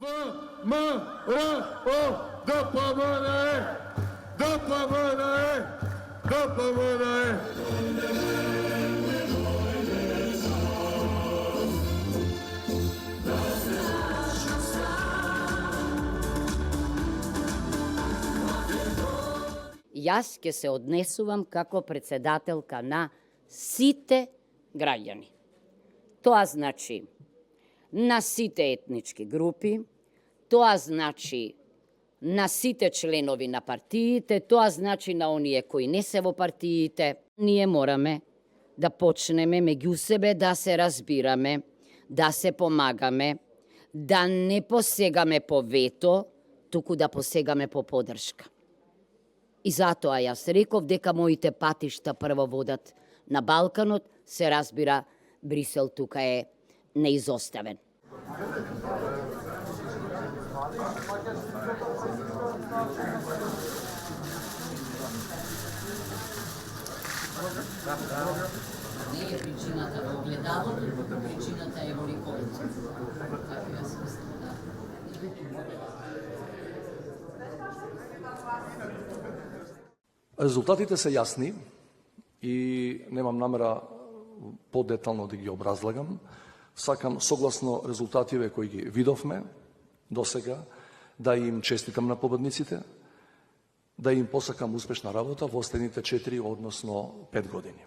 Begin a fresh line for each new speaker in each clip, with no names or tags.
Јас ќе се однесувам како председателка на сите граѓани. Тоа значи на сите етнички групи, тоа значи на сите членови на партиите, тоа значи на оние кои не се во партиите. Ние мораме да почнеме меѓу себе да се разбираме, да се помагаме, да не посегаме по вето, туку да посегаме по поддршка. И затоа јас реков дека моите патишта прво водат на Балканот, се разбира, Брисел тука е неизоставен. Не е причината во огледалото, причината е во ликовите. Така јас мислам, да.
Резултатите се јасни и немам намера подетално да ги образлагам. Сакам согласно резултативе кои ги видовме до сега да им честитам на победниците, да им посакам успешна работа во следните 4, односно 5 години.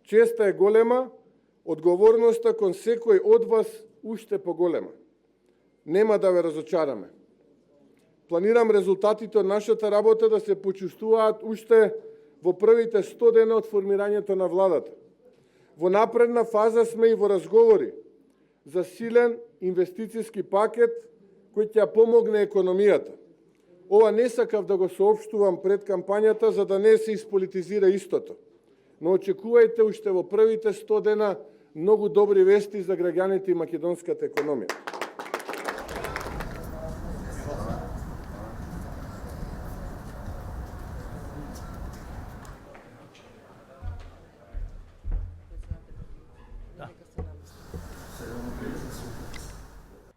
Честа е голема, одговорноста кон секој од вас уште поголема. Нема да ве разочараме. Планирам резултатите од нашата работа да се почувствуваат уште во првите 100 дена од формирањето на владата. Во напредна фаза сме и во разговори за силен инвестицијски пакет кој ќе помогне економијата. Ова не сакав да го соопштувам пред кампањата за да не се исполитизира истото. Но очекувајте уште во првите 100 дена многу добри вести за граѓаните и македонската економија.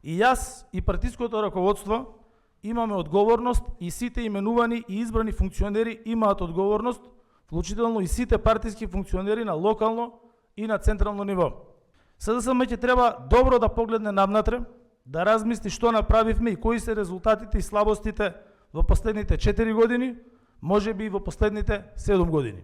И јас и партиското раководство имаме одговорност и сите именувани и избрани функционери имаат одговорност, вклучително и сите партиски функционери на локално и на централно ниво. СДСМ ќе треба добро да погледне навнатре, да размисли што направивме и кои се резултатите и слабостите во последните 4 години, може би и во последните 7 години.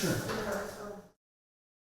Sure.